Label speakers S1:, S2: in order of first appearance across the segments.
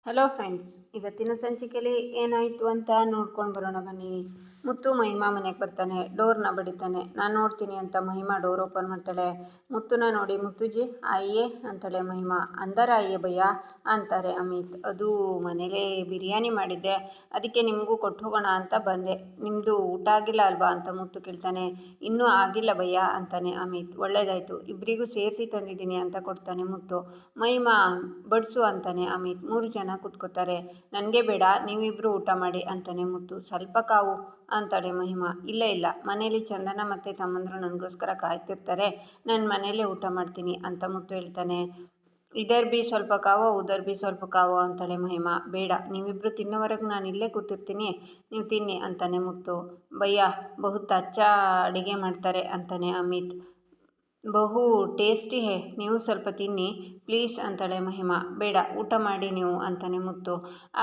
S1: Hello friends, ಇವತ್ತಿನ ಸಂಚಿಕೆಯಲ್ಲಿ ಏನಾಯಿತು ಅಂತ ನೋಡ್ಕೊಂಡು ಬರೋಣ ಬನ್ನಿ. ಮುತ್ತು ಮಹಿಮಾ ಮನೆಗೆ ಬರ್ತಾನೆ, ಡೋರ್ನ ಬಡಿತಾನೆ. ನಾನು ನೋಡ್ತೀನಿ ಅಂತ ಮಹಿಮಾ ಡೋರ್ ಓಪನ್ ಮಾಡ್ತಾಳೆ. ಮುತ್ತುನ ನೋಡಿ, ಮುತ್ತುಜಿ ಆಯಿಯೇ ಅಂತಾಳೆ ಮಹಿಮಾ. ಅಂದರ ಆಯಿಯೇ ಭಯ್ಯ ಅಂತಾರೆ ಅಮಿತ್. ಅದು ಮನೇಲಿ ಬಿರಿಯಾನಿ ಮಾಡಿದ್ದೆ, ಅದಕ್ಕೆ ನಿಮಗೂ ಕೊಟ್ಟು ಹೋಗೋಣ ಅಂತ ಬಂದೆ. ನಿಮ್ಮದು ಊಟ ಆಗಿಲ್ಲ ಅಲ್ವಾ ಅಂತ ಮುತ್ತು ಕೇಳ್ತಾನೆ. ಇನ್ನೂ ಆಗಿಲ್ಲ ಭಯ್ಯ ಅಂತಾನೆ ಅಮಿತ್. ಒಳ್ಳೇದಾಯಿತು, ಇಬ್ಬರಿಗೂ ಸೇರಿಸಿ ತಂದಿದ್ದೀನಿ ಅಂತ ಕೊಡ್ತಾನೆ ಮುತ್ತು. ಮಹಿಮಾ ಬಡಿಸು ಅಂತಾನೆ ಅಮಿತ್. 3 ಜನ ಕೂತ್ಕೋತಾರೆ. ನನಗೆ ಬೇಡ, ನೀವಿಬ್ಬರು ಊಟ ಮಾಡಿ ಅಂತಾನೆ ಮುತ್ತು. ಸ್ವಲ್ಪ ಕಾವು ಅಂತಾಳೆ ಮಹಿಮಾ. ಇಲ್ಲ ಮನೇಲಿ ಚಂದನ ಮತ್ತು ತಮ್ಮಂದರು ನನಗೋಸ್ಕರ ಕಾಯ್ತಿರ್ತಾರೆ, ನಾನು ಮನೇಲೇ ಊಟ ಮಾಡ್ತೀನಿ ಅಂತ ಮುತ್ತು ಹೇಳ್ತಾನೆ. ಇದರ್ ಬಿ ಸ್ವಲ್ಪ ಕಾವೋ ಉದರ್ ಬಿ ಸ್ವಲ್ಪ ಕಾವೋ ಅಂತಾಳೆ ಮಹಿಮಾ. ಬೇಡ, ನೀವಿಬ್ಬರು ತಿನ್ನೋವರೆಗೂ ನಾನು ಇಲ್ಲೇ ಕೂತಿರ್ತೀನಿ, ನೀವು ತಿನ್ನಿ ಅಂತಾನೆ ಮುತ್ತು. ಭಯ್ಯ ಬಹುತ್ ಅಚ್ಚಾ ಅಡಿಗೆ ಮಾಡ್ತಾರೆ ಅಂತಾನೆ ಅಮಿತ್. ಬಹು ಟೇಸ್ಟಿ ಹೇ, ನೀವು ಸ್ವಲ್ಪ ತಿನ್ನಿ ಪ್ಲೀಸ್ ಅಂತಾಳೆ ಮಹಿಮಾ. ಬೇಡ, ಊಟ ಮಾಡಿ ನೀವು ಅಂತಾನೆ ಮುತ್ತು.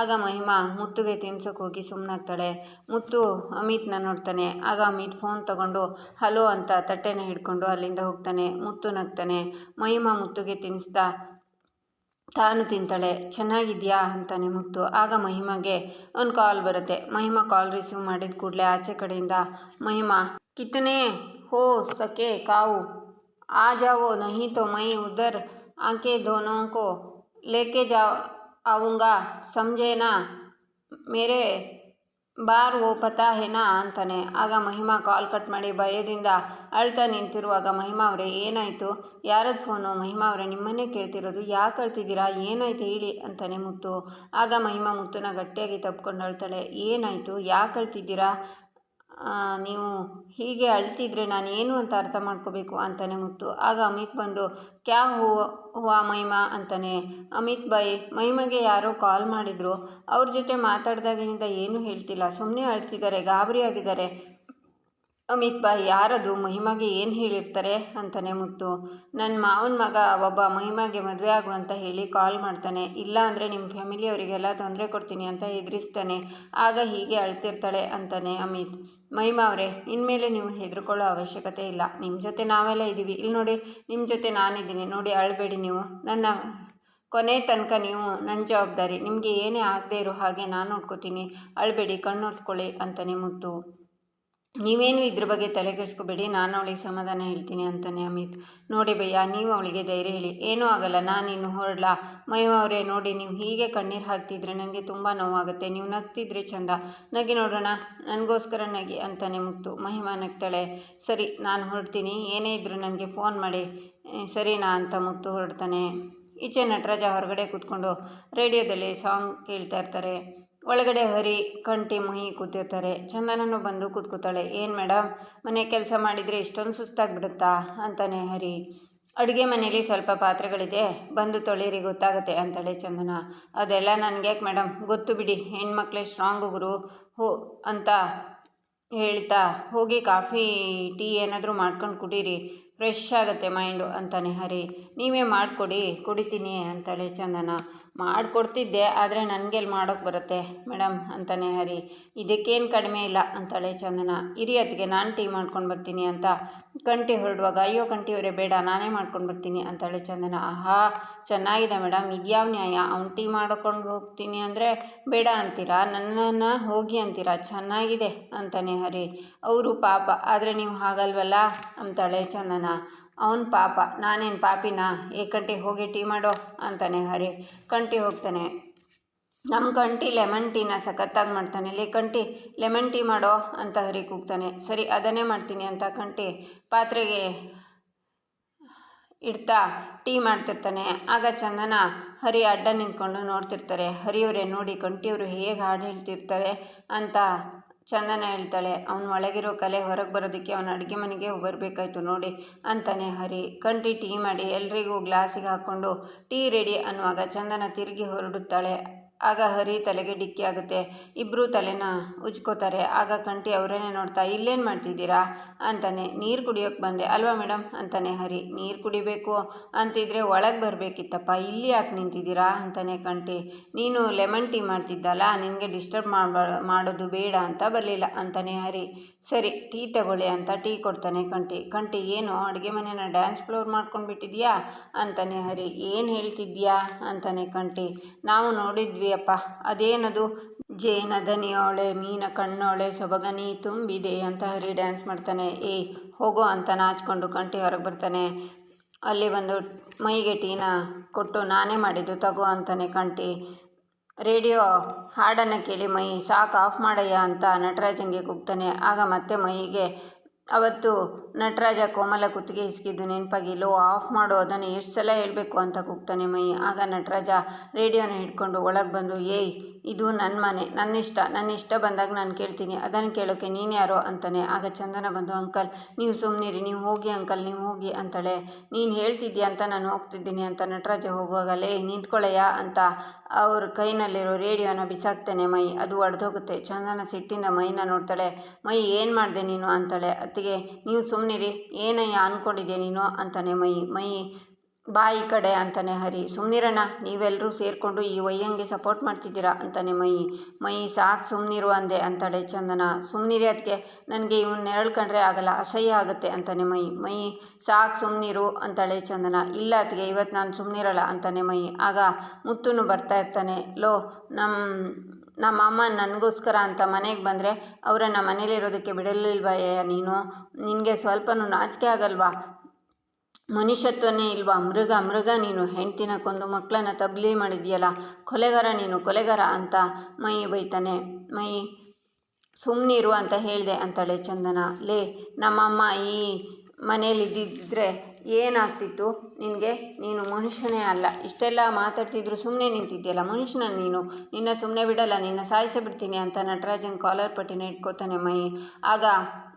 S1: ಆಗ ಮಹಿಮಾ ಮುತ್ತುಗೆ ತಿನ್ಸೋಕೆ ಹೋಗಿ ಸುಮ್ಮನಾಗ್ತಾಳೆ. ಮುತ್ತು ಅಮಿತ್ನ ನೋಡ್ತಾನೆ. ಆಗ ಅಮಿತ್ ಫೋನ್ ತಗೊಂಡು ಹಲೋ ಅಂತ ತಟ್ಟೆನ ಹಿಡ್ಕೊಂಡು ಅಲ್ಲಿಂದ ಹೋಗ್ತಾನೆ. ಮುತ್ತು ನಗ್ತಾನೆ. ಮಹಿಮಾ ಮುತ್ತುಗೆ ತಿನ್ನಿಸ್ತಾ ತಾನು ತಿಂತಾಳೆ. ಚೆನ್ನಾಗಿದ್ಯಾ ಅಂತಾನೆ ಮುತ್ತು. ಆಗ ಮಹಿಮಾಗೆ ಒಂದು ಕಾಲ್ ಬರುತ್ತೆ. ಮಹಿಮಾ ಕಾಲ್ ರಿಸೀವ್ ಮಾಡಿದ ಕೂಡಲೇ ಆಚೆ ಕಡೆಯಿಂದ ಮಹಿಮಾ, ಕಿತನೆ ಹೋ ಸಕೆ ಕಾವು, आ जाओ नहीं तो मैं उधर आके दोनों को लेके आऊँगा, समझे ना, मेरे ಬಾರ್ ಓ ಪತಾ ಹೇನಾ ಅಂತಾನೆ. ಆಗ ಮಹಿಮಾ ಕಾಲ್ ಕಟ್ ಮಾಡಿ ಭಯದಿಂದ ಅಳ್ತಾ ನಿಂತಿರುವಾಗ, ಮಹಿಮಾ ಅವರೇ ಏನಾಯಿತು, ಯಾರದ್ದು ಫೋನು, ಮಹಿಮಾ ಅವರೇ ನಿಮ್ಮನ್ನೇ ಕೇಳ್ತಿರೋದು, ಯಾಕೆ ಅಳ್ತಿದ್ದೀರಾ, ಏನಾಯ್ತು ಹೇಳಿ ಅಂತಾನೆ ಮುತ್ತು. ಆಗ ಮಹಿಮಾ ಮುತ್ತುನ ಗಟ್ಟಿಯಾಗಿ ತಪ್ಕೊಂಡು ಅಳ್ತಾಳೆ. ಏನಾಯಿತು, ಯಾಕೆ ಅಳ್ತಿದ್ದೀರಾ, ನೀವು ಹೀಗೆ ಅಳ್ತಿದ್ರೆ ನಾನು ಏನು ಅಂತ ಅರ್ಥ ಮಾಡ್ಕೋಬೇಕು ಅಂತಾನೆ ಮುತ್ತು. ಆಗ ಅಮಿತ್ ಬಂದು ಕ್ಯಾ ಹುವಾ ಮಹಿಮಾ ಅಂತಾನೆ. ಅಮಿತ್ ಬಾಯ್, ಮಹಿಮಾಗೆ ಯಾರೋ ಕಾಲ್ ಮಾಡಿದ್ರು, ಅವ್ರ ಜೊತೆ ಮಾತಾಡ್ದಾಗಿನಿಂದ ಏನೂ ಹೇಳ್ತಿಲ್ಲ, ಸುಮ್ಮನೆ ಅಳ್ತಿದ್ದಾರೆ, ಗಾಬರಿ ಆಗಿದ್ದಾರೆ. ಅಮಿತ್ ಬಾಯ್, ಯಾರದು, ಮಹಿಮಾಗೆ ಏನು ಹೇಳಿರ್ತಾರೆ ಅಂತಾನೆ ಮುತ್ತು. ನನ್ನ ಮಾವನ ಮಗ ಒಬ್ಬ ಮಹಿಮಾಗೆ ಮದುವೆ ಆಗು ಅಂತ ಹೇಳಿ ಕಾಲ್ ಮಾಡ್ತಾನೆ, ಇಲ್ಲ ಅಂದರೆ ನಿಮ್ಮ ಫ್ಯಾಮಿಲಿಯವರಿಗೆಲ್ಲ ತೊಂದರೆ ಕೊಡ್ತೀನಿ ಅಂತ ಹೆದರಿಸ್ತಾನೆ, ಆಗ ಹೀಗೆ ಅಳ್ತಿರ್ತಾಳೆ ಅಂತಾನೆ ಅಮಿತ್. ಮಹಿಮಾ ಅವರೇ, ಇನ್ಮೇಲೆ ನೀವು ಹೆದರ್ಕೊಳ್ಳೋ ಅವಶ್ಯಕತೆ ಇಲ್ಲ, ನಿಮ್ಮ ಜೊತೆ ನಾವೆಲ್ಲ ಇದ್ದೀವಿ, ಇಲ್ಲಿ ನೋಡಿ ನಿಮ್ಮ ಜೊತೆ ನಾನಿದ್ದೀನಿ ನೋಡಿ, ಅಳಬೇಡಿ ನೀವು, ನನ್ನ ಕೊನೆ ತನಕ ನೀವು ನನ್ನ ಜವಾಬ್ದಾರಿ, ನಿಮಗೆ ಏನೇ ಆಗದೆ ಇರೋ ಹಾಗೆ ನಾನು ನೋಡ್ಕೋತೀನಿ, ಅಳಬೇಡಿ, ಕಣ್ಣೊರೆಸ್ಕೊಳ್ಳಿ ಅಂತಾನೆ ಮುತ್ತು. ನೀವೇನು ಇದ್ರ ಬಗ್ಗೆ ತಲೆ ಕೆಡಿಸ್ಕೋಬೇಡಿ, ನಾನು ಅವಳಿಗೆ ಸಮಾಧಾನ ಹೇಳ್ತೀನಿ ಅಂತಾನೆ ಅಮಿತ್. ನೋಡಿ ಭಯ್ಯ, ನೀವು ಅವಳಿಗೆ ಧೈರ್ಯ ಹೇಳಿ, ಏನೂ ಆಗಲ್ಲ, ನಾನು ಇನ್ನು ಹೊರಡ್ಲಾ. ಮಹಿಮಾ ಅವರೇ ನೋಡಿ, ನೀವು ಹೀಗೆ ಕಣ್ಣೀರು ಹಾಕ್ತಿದ್ರೆ ನನಗೆ ತುಂಬ ನೋವಾಗುತ್ತೆ, ನೀವು ನಗ್ತಿದ್ರೆ ಚಂದ, ನಗಿ ನೋಡೋಣ, ನನಗೋಸ್ಕರ ನಗಿ ಅಂತಾನೆ ಮುತ್ತು. ಮಹಿಮಾ ನಗ್ತಾಳೆ. ಸರಿ, ನಾನು ಹೊರಡ್ತೀನಿ, ಏನೇ ಇದ್ದರೂ ನನಗೆ ಫೋನ್ ಮಾಡಿ, ಸರಿನಾ ಅಂತ ಮುತ್ತು ಹೊರಡ್ತಾನೆ. ಈಚೆ ನಟರಾಜ ಹೊರಗಡೆ ಕೂತ್ಕೊಂಡು ರೇಡಿಯೋದಲ್ಲಿ ಸಾಂಗ್ ಕೇಳ್ತಾ ಇರ್ತಾರೆ. ಒಳಗಡೆ ಹರಿ, ಕಂಠಿ, ಮೊಹಿ ಕೂತಿರ್ತಾರೆ. ಚಂದನನು ಬಂದು ಕೂತ್ಕೋತಾಳೆ. ಏನು ಮೇಡಮ್, ಮನೆ ಕೆಲಸ ಮಾಡಿದರೆ ಇಷ್ಟೊಂದು ಸುಸ್ತಾಗ್ಬಿಡುತ್ತಾ ಅಂತಾನೆ ಹರಿ. ಅಡುಗೆ ಮನೇಲಿ ಸ್ವಲ್ಪ ಪಾತ್ರೆಗಳಿದೆ, ಬಂದು ತೊಳೀರಿ, ಗೊತ್ತಾಗುತ್ತೆ ಅಂತಾಳೆ ಚಂದನ. ಅದೆಲ್ಲ ನನಗ್ಯಾಕೆ ಮೇಡಮ್, ಗೊತ್ತು ಬಿಡಿ, ಹೆಣ್ಮಕ್ಳೇ ಸ್ಟ್ರಾಂಗು ಗುರು ಹೋ ಅಂತ ಹೇಳ್ತಾ ಹೋಗಿ ಕಾಫಿ ಟೀ ಏನಾದರೂ ಮಾಡ್ಕೊಂಡು ಕುಡೀರಿ, ಫ್ರೆಶ್ ಆಗುತ್ತೆ ಮೈಂಡು ಅಂತಾನೆ ಹರಿ. ನೀವೇ ಮಾಡಿಕೊಡಿ, ಕುಡಿತೀನಿ ಅಂತಾಳೆ ಚಂದನ. ಮಾಡಿಕೊಡ್ತಿದ್ದೆ, ಆದರೆ ನನಗೆಲ್ಲಿ ಮಾಡೋಕ್ಕೆ ಬರುತ್ತೆ ಮೇಡಮ್ ಅಂತಾನೆ ಹರಿ. ಇದಕ್ಕೇನು ಕಡಿಮೆ ಇಲ್ಲ ಅಂತಾಳೆ ಚಂದನ. ಇರಿ ಅತ್ತಿಗೆ, ನಾನು ಟೀ ಮಾಡ್ಕೊಂಡು ಬರ್ತೀನಿ ಅಂತ ಕಂಠಿ ಹೊರಡುವಾಗ, ಅಯ್ಯೋ ಕಂಠಿಯವರೇ ಬೇಡ, ನಾನೇ ಮಾಡ್ಕೊಂಡು ಬರ್ತೀನಿ ಅಂತಾಳೆ ಚಂದನ. ಆಹಾ, ಚೆನ್ನಾಗಿದೆ ಮೇಡಮ್, ಇದ್ಯಾವ ನ್ಯಾಯ, ಅವ್ನು ಟೀ ಮಾಡ್ಕೊಂಡು ಹೋಗ್ತೀನಿ ಅಂದರೆ ಬೇಡ ಅಂತೀರಾ, ನನ್ನನ್ನು ಹೋಗಿ ಅಂತೀರಾ, ಚೆನ್ನಾಗಿದೆ ಅಂತಾನೆ ಹರಿ. ಅವರು ಪಾಪ, ಆದರೆ ನೀವು ಹಾಗಲ್ವಲ್ಲ ಅಂತಾಳೆ ಚಂದನ. ಅವನು ಪಾಪ, ನಾನೇನು ಪಾಪಿನಾ, ಕಂಠಿ ಹೋಗಿ ಟೀ ಮಾಡೋ ಅಂತಾನೆ ಹರಿ. ಕಂಠಿ ಹೋಗ್ತಾನೆ. ನಮ್ಮ ಕಂಠಿ ಲೆಮನ್ ಟೀನ ಸಖತ್ತಾಗಿ ಮಾಡ್ತಾನೆ, ಕಂಠಿ ಲೆಮನ್ ಟೀ ಮಾಡೋ ಅಂತ ಹರಿ ಕೂಗ್ತಾನೆ. ಸರಿ, ಅದನ್ನೇ ಮಾಡ್ತೀನಿ ಅಂತ ಕಂಠಿ ಪಾತ್ರೆಗೆ ಇಡ್ತಾ ಟೀ ಮಾಡ್ತಿರ್ತಾನೆ. ಆಗ ಚಂದನ ಹರಿ ಅಡ್ಡ ನಿಂತ್ಕೊಂಡು ನೋಡ್ತಿರ್ತಾರೆ. ಹರಿಯವರೇ ನೋಡಿ, ಕಂಠಿಯವರು ಹೇಗೆ ಹಾಡು ಹೇಳ್ತಿರ್ತಾರೆ ಅಂತ ಚಂದನ ಹೇಳ್ತಾಳೆ. ಅವನ ಒಳಗಿರೋ ಕಲೆ ಹೊರಗೆ ಬರೋದಕ್ಕೆ ಅವನ ಅಡುಗೆ ಮನೆಗೆ ಬರಬೇಕಾಯ್ತು ನೋಡಿ ಅಂತಾನೆ ಹರಿ. ಕಂಠಿ ಟೀ ಮಾಡಿ ಎಲ್ರಿಗೂ ಗ್ಲಾಸಿಗೆ ಹಾಕ್ಕೊಂಡು ಟೀ ರೆಡಿ ಅನ್ನುವಾಗ ಚಂದನ ತಿರುಗಿ ಹೊರಡುತ್ತಾಳೆ. ಆಗ ಹರಿ ತಲೆಗೆ ಡಿಕ್ಕಿ ಆಗುತ್ತೆ. ಇಬ್ಬರೂ ತಲೆನ ಉಜ್ಕೋತಾರೆ. ಆಗ ಕಂಠಿ ಅವರನ್ನೇ ನೋಡ್ತಾ, ಇಲ್ಲೇನು ಮಾಡ್ತಿದ್ದೀರಾ ಅಂತಾನೆ. ನೀರು ಕುಡಿಯೋಕ್ಕೆ ಬಂದೆ ಅಲ್ವಾ ಮೇಡಮ್ ಅಂತಾನೆ ಹರಿ. ನೀರು ಕುಡಿಬೇಕು ಅಂತಿದ್ರೆ ಒಳಗೆ ಬರಬೇಕಿತ್ತಪ್ಪ, ಇಲ್ಲಿ ಯಾಕೆ ನಿಂತಿದ್ದೀರಾ ಅಂತಾನೆ ಕಂಠಿ. ನೀನು ಲೆಮನ್ ಟೀ ಮಾಡ್ತಿದ್ದಲ್ಲ, ನಿನಗೆ ಡಿಸ್ಟರ್ಬ್ ಮಾಡೋದು ಬೇಡ ಅಂತ ಬರಲಿಲ್ಲ ಅಂತಾನೆ ಹರಿ. ಸರಿ, ಟೀ ತಗೊಳ್ಳಿ ಅಂತ ಟೀ ಕೊಡ್ತಾನೆ ಕಂಠಿ. ಕಂಠಿ, ಏನು ಅಡುಗೆ ಮನೆನ ಡ್ಯಾನ್ಸ್ ಫ್ಲೋರ್ ಮಾಡ್ಕೊಂಡು ಬಿಟ್ಟಿದ್ಯಾ ಅಂತಾನೆ ಹರಿ. ಏನು ಹೇಳ್ತಿದ್ಯಾ ಅಂತಾನೆ ಕಂಠಿ. ನಾವು ನೋಡಿದ್ವಿ ಅಯ್ಯಪ್ಪ ಅದೇನದು ಜೇನ ದನಿಯೋಳೆ ಮೀನ ಕಣ್ಣೋಳೆ ಸೊಬಗನಿ ತುಂಬಿದೆ ಅಂತ ಹರಿ ಡ್ಯಾನ್ಸ್ ಮಾಡ್ತಾನೆ. ಹೋಗೋ ಅಂತ ನಾಚ್ಕೊಂಡು ಕಂಠಿ ಹೊರಗೆ ಬರ್ತಾನೆ. ಅಲ್ಲಿ ಬಂದು ಮೈಗೆ ಟೀನ ಕೊಟ್ಟು ನಾನೇ ಮಾಡಿದ್ದು ತಗೋ ಅಂತಾನೆ ಕಂಠಿ. ರೇಡಿಯೋ ಹಾಡನ್ನು ಕೇಳಿ ಮೈ ಸಾಕು ಆಫ್ ಮಾಡಯ್ಯ ಅಂತ ನಟರಾಜಂಗೆ ಕೂಗ್ತಾನೆ. ಆಗ ಮತ್ತೆ ಮೈಗೆ ಅವತ್ತು ನಟರಾಜ ಕೋಮಲ ಕುತ್ತಿಗೆ ಹಿಸ್ಕಿದ್ದು ನೆನಪಾಗಿ ಲೋ ಆಫ್ ಮಾಡು ಅದನ್ನು ಎಷ್ಟು ಸಲ ಹೇಳಬೇಕು ಅಂತ ಕೂಗ್ತಾನೆ ಮೈ. ಆಗ ನಟರಾಜ ರೇಡಿಯೋನ ಹಿಡ್ಕೊಂಡು ಒಳಗೆ ಬಂದು ಇದು ನನ್ನ ಮನೆ, ನನ್ನ ಇಷ್ಟ ಬಂದಾಗ ನಾನು ಕೇಳ್ತೀನಿ, ಅದನ್ನು ಕೇಳೋಕ್ಕೆ ನೀನು ಯಾರೋ ಅಂತಾನೆ. ಆಗ ಚಂದನ ಬಂದು ಅಂಕಲ್ ನೀವು ಸುಮ್ಮನಿರಿ, ನೀವು ಹೋಗಿ ಅಂಕಲ್ ನೀವು ಹೋಗಿ ಅಂತಾಳೆ. ನೀನು ಹೇಳ್ತಿದ್ಯಾ ಅಂತ ನಾನು ಹೋಗ್ತಿದ್ದೀನಿ ಅಂತ ನಟರಾಜ ಹೋಗುವಾಗ ನಿಂತ್ಕೊಳ್ಳಯ್ಯ ಅಂತ ಅವ್ರ ಕೈನಲ್ಲಿರೋ ರೇಡಿಯೋನ ಬಿಸಾಕ್ತಾನೆ ಮೈ. ಅದು ಒಡೆದೋಗುತ್ತೆ. ಚಂದನ ಸಿಟ್ಟಿಂದ ಮೈನ ನೋಡ್ತಾಳೆ. ಮೈ ಏನು ಮಾಡಿದೆ ನೀನು ಅಂತಾಳೆ. ಅತ್ತಿಗೆ ನೀವು ಸುಮ್ಮನಿರಿ, ಏನಯ್ಯ ಅಂದ್ಕೊಂಡಿದ್ಯಾ ನೀನು ಅಂತಾನೆ ಮೈ ಬಾ ಈ ಕಡೆ ಅಂತಾನೆ ಹರಿ. ಸುಮ್ಮನಿರಣ್ಣ, ನೀವೆಲ್ಲರೂ ಸೇರಿಕೊಂಡು ಈ ವಯ್ಯಂಗೆ ಸಪೋರ್ಟ್ ಮಾಡ್ತಿದ್ದೀರಾ ಅಂತಾನೆ ಮೈ ಸಾಕು ಸುಮ್ಮನಿರು ಅಂದೆ ಅಂತಾಳೆ ಚಂದನ. ಸುಮ್ಮನಿರಿ ಅದಕ್ಕೆ, ನನಗೆ ಇವನ್ನ ನೆರಳು ಕಂಡ್ರೆ ಆಗಲ್ಲ, ಅಸಹ್ಯ ಆಗುತ್ತೆ ಅಂತಾನೆ ಮೈ ಸಾಕು ಸುಮ್ಮನಿರು ಅಂತಾಳೆ ಚಂದನ. ಇಲ್ಲ ಅದಕ್ಕೆ ಇವತ್ತು ನಾನು ಸುಮ್ಮನಿರಲ್ಲ ಅಂತಾನೆ ಮೈ. ಆಗ ಮುತ್ತುನು ಬರ್ತಾ ಇರ್ತಾನೆ. ನಮ್ಮ ಅಮ್ಮ ನನಗೋಸ್ಕರ ಅಂತ ಮನೆಗೆ ಬಂದರೆ ಅವರನ್ನು ಮನೇಲಿರೋದಕ್ಕೆ ಬಿಡಲಿಲ್ವಯ್ಯ ನೀನು? ನಿನಗೆ ಸ್ವಲ್ಪನೂ ನಾಚಿಕೆ ಆಗಲ್ವಾ? ಮನುಷ್ಯತ್ವನೇ ಇಲ್ವಾ? ಮೃಗ ನೀನು. ಹೆಂಡ್ತಿನ ಕೊಂದು ಮಕ್ಕಳನ್ನ ತಬ್ಲಿ ಮಾಡಿದ್ಯಲ್ಲ, ಕೊಲೆಗಾರ ನೀನು, ಕೊಲೆಗಾರ ಅಂತ ಮೈ ಬೈತಾನೆ. ಮೈ ಸುಮ್ಮನಿರು ಅಂತ ಹೇಳಿದೆ ಅಂತಾಳೆ ಚಂದನ. ನಮ್ಮಮ್ಮ ಈ ಮನೇಲಿದ್ದಿದ್ರೆ ಏನಾಗ್ತಿತ್ತು ನಿನಗೆ? ನೀನು ಮನುಷ್ಯನೇ ಅಲ್ಲ. ಇಷ್ಟೆಲ್ಲ ಮಾತಾಡ್ತಿದ್ರು ಸುಮ್ಮನೆ ನಿಂತಿದ್ಯಲ್ಲ, ಮನುಷ್ಯನ ನೀನು? ನಿನ್ನ ಸುಮ್ಮನೆ ಬಿಡಲ್ಲ, ನಿನ್ನ ಸಾಯಿಸೇ ಬಿಡ್ತೀನಿ ಅಂತ ನಟರಾಜನ್ ಕಾಲರ್ ಪಟ್ಟಿನ ಇಟ್ಕೋತಾನೆ ಮೈ. ಆಗ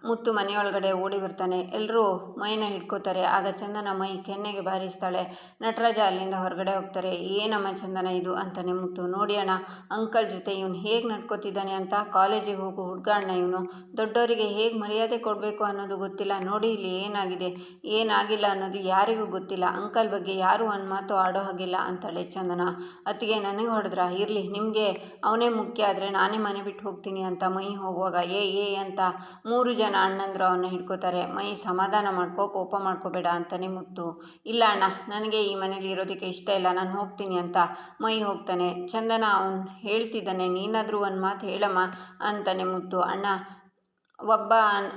S1: ಮುತ್ತು ಮನೆಯೊಳಗಡೆ ಓಡಿ ಬರ್ತಾನೆ. ಎಲ್ಲರೂ ಮೈನ ಹಿಡ್ಕೋತಾರೆ. ಆಗ ಚಂದನ ಮೈ ಕೆನ್ನೆಗೆ ಬಾರಿಸ್ತಾಳೆ. ನಟರಾಜ ಅಲ್ಲಿಂದ ಹೊರಗಡೆ ಹೋಗ್ತಾರೆ. ಏನಮ್ಮ ಚಂದನ ಇದು ಅಂತಾನೆ ಮುತ್ತು. ನೋಡಿ ಅಣ್ಣ, ಅಂಕಲ್ ಜೊತೆ ಇವನು ಹೇಗೆ ನಡ್ಕೋತಿದ್ದಾನೆ ಅಂತ. ಕಾಲೇಜಿಗೆ ಹೋಗೋ ಹುಡುಗ ಅಣ್ಣ ಇವನು. ದೊಡ್ಡವರಿಗೆ ಹೇಗೆ ಮರ್ಯಾದೆ ಕೊಡಬೇಕು ಅನ್ನೋದು ಗೊತ್ತಿಲ್ಲ. ನೋಡಿ ಇಲ್ಲಿ ಏನಾಗಿದೆ ಏನಾಗಿಲ್ಲ ಅನ್ನೋದು ಯಾರಿಗೂ ಗೊತ್ತಿಲ್ಲ. ಅಂಕಲ್ ಬಗ್ಗೆ ಯಾರೂ ಒಂದು ಮಾತು ಆಡೋ ಹಾಗಿಲ್ಲ ಅಂತಾಳೆ ಚಂದನ. ಅತ್ತಿಗೆ ನನಗೆ ಹೊಡೆದ್ರ ಇರಲಿ, ನಿಮಗೆ ಅವನೇ ಮುಖ್ಯ ಆದರೆ ನಾನೇ ಮನೆ ಬಿಟ್ಟು ಹೋಗ್ತೀನಿ ಅಂತ ಮೈ ಹೋಗುವಾಗ ಅಂತ 3 ಜನ ಅಣ್ಣಂದ್ರು ಅವನ್ನ ಹಿಡ್ಕೋತಾರೆ. ಮೈ ಸಮಾಧಾನ ಮಾಡ್ಕೋ, ಕೋಪ ಮಾಡ್ಕೋಬೇಡ ಅಂತಾನೆ ಮುತ್ತು. ಇಲ್ಲ ಅಣ್ಣ, ನನಗೆ ಈ ಮನೇಲಿ ಇರೋದಕ್ಕೆ ಇಷ್ಟ ಇಲ್ಲ, ನಾನು ಹೋಗ್ತೀನಿ ಅಂತ ಮೈ ಹೋಗ್ತಾನೆ. ಚಂದನ ಅವನು ಹೇಳ್ತಿದ್ದಾನೆ, ನೀನಾದರೂ ಒಂದು ಮಾತು ಹೇಳಮ್ಮ ಅಂತಾನೆ ಮುತ್ತು. ಅಣ್ಣ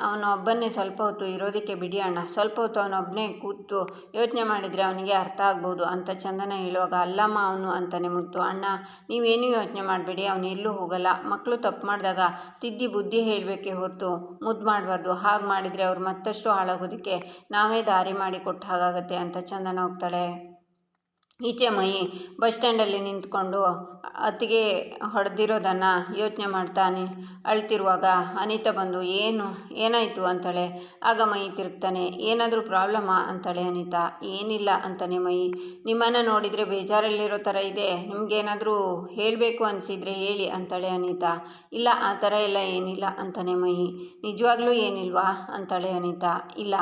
S1: ಅವನೊಬ್ಬನ್ನೇ ಸ್ವಲ್ಪ ಹೊತ್ತು ಇರೋದಕ್ಕೆ ಬಿಡಿ ಅಣ್ಣ, ಸ್ವಲ್ಪ ಹೊತ್ತು ಅವನೊಬ್ಬನೇ ಕೂತು ಯೋಚನೆ ಮಾಡಿದರೆ ಅವನಿಗೆ ಅರ್ಥ ಆಗ್ಬೋದು ಅಂತ ಚಂದನ ಹೇಳುವಾಗ, ಅಲ್ಲಮ್ಮ ಅವನು ಅಂತಾನೆ ಮುತ್ತು. ಅಣ್ಣ ನೀವೇನೂ ಯೋಚನೆ ಮಾಡಬೇಡಿ, ಅವನು ಎಲ್ಲೂ ಹೋಗಲ್ಲ. ಮಕ್ಕಳು ತಪ್ಪು ಮಾಡಿದಾಗ ತಿದ್ದಿ ಬುದ್ಧಿ ಹೇಳಬೇಕೇ ಹೊರತು ಮುದ್ದು ಮಾಡಬಾರ್ದು. ಹಾಗೆ ಮಾಡಿದರೆ ಅವ್ರು ಮತ್ತಷ್ಟು ಹಾಳಾಗೋದಕ್ಕೆ ನಾವೇ ದಾರಿ ಮಾಡಿ ಕೊಟ್ಟ ಹಾಗಾಗತ್ತೆ ಅಂತ ಚಂದನ ಹೋಗ್ತಾಳೆ. ಈಚೆ ಮೈ ಬಸ್ ಸ್ಟ್ಯಾಂಡಲ್ಲಿ ನಿಂತ್ಕೊಂಡು ಅತ್ತಿಗೆ ಹೊಡೆದಿರೋದನ್ನು ಯೋಚನೆ ಮಾಡ್ತಾ ಅಳ್ತಿರುವಾಗ ಅನಿತಾ ಬಂದು ಏನಾಯಿತು ಅಂತಾಳೆ. ಆಗ ಮೈ ತಿರುಗ್ತಾನೆ. ಏನಾದರೂ ಪ್ರಾಬ್ಲಮ್ಮಾ ಅಂತಾಳೆ ಅನಿತಾ. ಏನಿಲ್ಲ ಅಂತಾನೆ ಮೈ. ನಿಮ್ಮನ್ನು ನೋಡಿದರೆ ಬೇಜಾರಲ್ಲಿರೋ ಥರ ಇದೆ, ನಿಮಗೇನಾದರೂ ಹೇಳಬೇಕು ಅನಿಸಿದರೆ ಹೇಳಿ ಅಂತಾಳೆ ಅನಿತಾ. ಇಲ್ಲ ಆ ಥರ ಎಲ್ಲ ಏನಿಲ್ಲ ಅಂತಾನೆ ಮೈ. ನಿಜವಾಗ್ಲೂ ಏನಿಲ್ವಾ ಅಂತಾಳೆ ಅನಿತಾ. ಇಲ್ಲ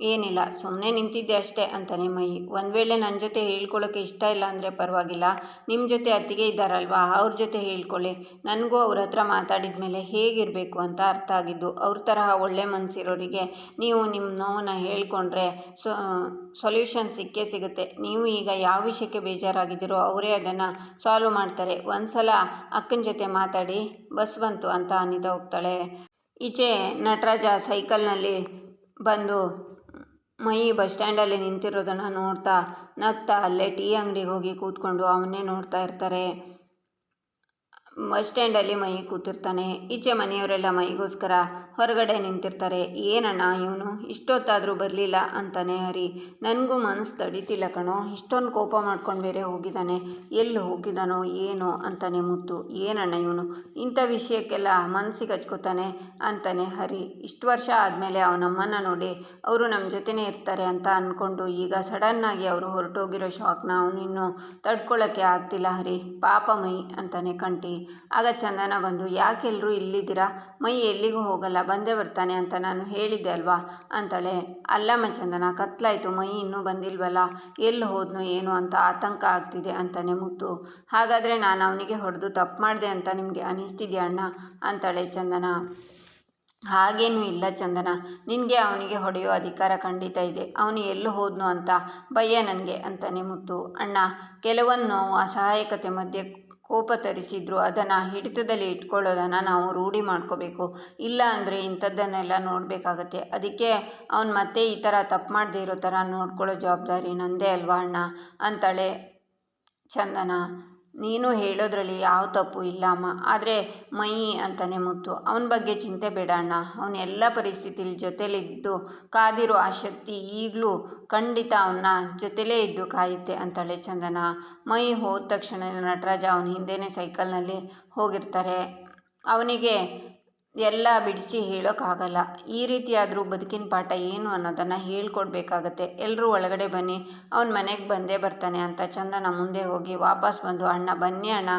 S1: ಏನಿಲ್ಲ, ಸುಮ್ಮನೆ ನಿಂತಿದ್ದೆ ಅಷ್ಟೇ ಅಂತಾನೆ ಮೈ. ಒಂದು ವೇಳೆ ನನ್ನ ಜೊತೆ ಹೇಳ್ಕೊಳ್ಳೋಕ್ಕೆ ಇಷ್ಟ ಇಲ್ಲ ಅಂದರೆ ಪರವಾಗಿಲ್ಲ, ನಿಮ್ಮ ಜೊತೆ ಅತ್ತಿಗೆ ಇದ್ದಾರಲ್ವಾ, ಅವ್ರ ಜೊತೆ ಹೇಳ್ಕೊಳ್ಳಿ. ನನಗೂ ಅವ್ರ ಹತ್ರ ಮಾತಾಡಿದ ಮೇಲೆ ಹೇಗಿರಬೇಕು ಅಂತ ಅರ್ಥ ಆಗಿದ್ದು. ಅವ್ರ ತರಹ ಒಳ್ಳೆ ಮನಸ್ಸಿರೋರಿಗೆ ನೀವು ನಿಮ್ಮ ನೋವನ್ನು ಹೇಳ್ಕೊಂಡ್ರೆ ಸೊಲ್ಯೂಷನ್ ಸಿಕ್ಕೇ ಸಿಗುತ್ತೆ. ನೀವು ಈಗ ಯಾವ ವಿಷಯಕ್ಕೆ ಬೇಜಾರಾಗಿದ್ದೀರೋ ಅವರೇ ಅದನ್ನು ಸಾಲ್ವ್ ಮಾಡ್ತಾರೆ. ಒಂದು ಸಲ ಅಕ್ಕನ ಜೊತೆ ಮಾತಾಡಿ. ಬಸ್ ಬಂತು ಅಂತ ಅನಿತಾ ಹೋಗ್ತಾಳೆ. ಈಚೆ ನಟರಾಜ ಸೈಕಲ್ನಲ್ಲಿ ಬಂದು ಮೈ ಬಸ್ ಸ್ಟ್ಯಾಂಡಲ್ಲಿ ನಿಂತಿರೋದನ್ನು ನೋಡ್ತಾ ನಗ್ತಾ ಅಲ್ಲೇ ಟೀ ಅಂಗಡಿಗೆ ಹೋಗಿ ಕೂತ್ಕೊಂಡು ಅವನ್ನೇ ನೋಡ್ತಾ ಇರ್ತಾರೆ. ಬಸ್ ಸ್ಟ್ಯಾಂಡಲ್ಲಿ ಮೈ ಕೂತಿರ್ತಾನೆ. ಈಚೆ ಮನೆಯವರೆಲ್ಲ ಮೈಗೋಸ್ಕರ ಹೊರಗಡೆ ನಿಂತಿರ್ತಾರೆ. ಏನಣ್ಣ ಇವನು ಇಷ್ಟೊತ್ತಾದರೂ ಬರಲಿಲ್ಲ ಅಂತಾನೆ ಹರಿ. ನನಗೂ ಮನಸ್ಸು ತಡೀತಿಲ್ಲ ಕಣೋ, ಇಷ್ಟೊಂದು ಕೋಪ ಮಾಡ್ಕೊಂಡು ಬೇರೆ ಹೋಗಿದ್ದಾನೆ, ಎಲ್ಲಿ ಹೋಗಿದ್ದಾನೋ ಏನೋ ಅಂತಾನೆ ಮುತ್ತು. ಏನಣ್ಣ ಇವನು ಇಂಥ ವಿಷಯಕ್ಕೆಲ್ಲ ಮನಸ್ಸಿಗೆ ಹಚ್ಕೋತಾನೆ ಅಂತಾನೆ ಹರಿ. ಇಷ್ಟು ವರ್ಷ ಆದಮೇಲೆ ಅವನಮ್ಮನ ನೋಡಿ ಅವರು ನಮ್ಮ ಜೊತೆನೇ ಇರ್ತಾರೆ ಅಂತ ಅಂದ್ಕೊಂಡು ಈಗ ಸಡನ್ನಾಗಿ ಅವರು ಹೊರಟೋಗಿರೋ ಶಾಕ್ನ ಅವನಿನ್ನೂ ತಡ್ಕೊಳ್ಳೋಕ್ಕೆ ಆಗ್ತಿಲ್ಲ ಹರಿ. ಪಾಪ ಮೈ ಅಂತಾನೆ ಕಂಠಿ. ಆಗ ಚಂದನ ಬಂದು, ಯಾಕೆಲ್ಲರೂ ಇಲ್ಲಿದ್ದೀರಾ? ಮೈ ಎಲ್ಲಿಗೂ ಹೋಗಲ್ಲ, ಬಂದೇ ಬರ್ತಾನೆ ಅಂತ ನಾನು ಹೇಳಿದ್ದೆ ಅಲ್ವಾ ಅಂತಾಳೆ. ಅಲ್ಲಮ್ಮ ಚಂದನ, ಕತ್ಲಾಯಿತು, ಮೈ ಇನ್ನೂ ಬಂದಿಲ್ವಲ್ಲ, ಎಲ್ಲಿ ಹೋದ್ನೋ ಏನೋ ಅಂತ ಆತಂಕ ಆಗ್ತಿದೆ ಅಂತಾನೆ ಮುತ್ತು. ಹಾಗಾದರೆ ನಾನು ಅವನಿಗೆ ಹೊಡೆದು ತಪ್ಪು ಮಾಡಿದೆ ಅಂತ ನಿಮಗೆ ಅನಿಸ್ತಿದ್ಯಾ ಅಣ್ಣ ಅಂತಾಳೆ ಚಂದನ. ಹಾಗೇನೂ ಇಲ್ಲ ಚಂದನ, ನಿನಗೆ ಅವನಿಗೆ ಹೊಡೆಯೋ ಅಧಿಕಾರ ಖಂಡಿತ ಇದೆ. ಅವನು ಎಲ್ಲೂ ಹೋದ್ನೋ ಅಂತ ಭಯ ನನಗೆ ಅಂತಾನೆ ಮುತ್ತು. ಅಣ್ಣ ಕೆಲವೊಂದು ನೋವು ಅಸಹಾಯಕತೆ ಮಧ್ಯೆ ಕೋಪ ತರಿಸಿದ್ರು ಅದನ್ನು ಹಿಡಿತದಲ್ಲಿ ಇಟ್ಕೊಳ್ಳೋದನ್ನು ನಾವು ರೂಢಿ ಮಾಡ್ಕೋಬೇಕು. ಇಲ್ಲ ಅಂದರೆ ಇಂಥದ್ದನ್ನೆಲ್ಲ ನೋಡಬೇಕಾಗತ್ತೆ. ಅದಕ್ಕೆ ಅವ್ನು ಮತ್ತೆ ಈ ಥರ ತಪ್ಪು ಮಾಡದೇ ಇರೋ ಥರ ನೋಡ್ಕೊಳ್ಳೋ ಜವಾಬ್ದಾರಿ ನಂದೇ ಅಲ್ವಾ ಅಣ್ಣ ಅಂತಾಳೆ ಚಂದನ. ನೀನು ಹೇಳೋದ್ರಲ್ಲಿ ಯಾವ ತಪ್ಪು ಇಲ್ಲ ಅಮ್ಮ, ಆದರೆ ಮೈ ಅಂತಾನೆ ಮುತ್ತು. ಅವನ ಬಗ್ಗೆ ಚಿಂತೆ ಬೇಡ ಅಣ್ಣ. ಅವನ ಎಲ್ಲ ಪರಿಸ್ಥಿತಿಲಿ ಜೊತೇಲಿದ್ದು ಕಾದಿರೋ ಆ ಶಕ್ತಿ ಈಗಲೂ ಖಂಡಿತ ಅವನ ಜೊತೆಲೇ ಇದ್ದು ಕಾಯುತ್ತೆ ಅಂತಾಳೆ ಚಂದನ. ಮೈ ಹೋದ ತಕ್ಷಣ ನಟರಾಜ ಅವನ ಹಿಂದೆನೇ ಸೈಕಲ್ನಲ್ಲಿ ಹೋಗಿರ್ತಾರೆ. ಅವನಿಗೆ ಎಲ್ಲ ಬಿಡಿಸಿ ಹೇಳೋಕ್ಕಾಗಲ್ಲ. ಈ ರೀತಿಯಾದರೂ ಬದುಕಿನ ಪಾಠ ಏನು ಅನ್ನೋದನ್ನು ಹೇಳ್ಕೊಡ್ಬೇಕಾಗತ್ತೆ. ಎಲ್ಲರೂ ಒಳಗಡೆ ಬನ್ನಿ, ಅವನ ಮನೆಗೆ ಬಂದೇ ಬರ್ತಾನೆ ಅಂತ ಚಂದನ ಮುಂದೆ ಹೋಗಿ ವಾಪಸ್ ಬಂದು ಅಣ್ಣ ಬನ್ನಿ ಅಣ್ಣ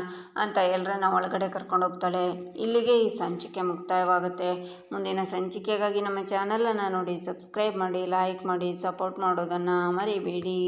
S1: ಅಂತ ಎಲ್ಲರನ್ನ ಒಳಗಡೆ ಕರ್ಕೊಂಡೋಗ್ತಾಳೆ. ಇಲ್ಲಿಗೆ ಈ ಸಂಚಿಕೆ ಮುಕ್ತಾಯವಾಗುತ್ತೆ. ಮುಂದಿನ ಸಂಚಿಕೆಗಾಗಿ ನಮ್ಮ ಚಾನಲನ್ನು ನೋಡಿ ಸಬ್ಸ್ಕ್ರೈಬ್ ಮಾಡಿ, ಲೈಕ್ ಮಾಡಿ, ಸಪೋರ್ಟ್ ಮಾಡೋದನ್ನು ಮರಿಬೇಡಿ.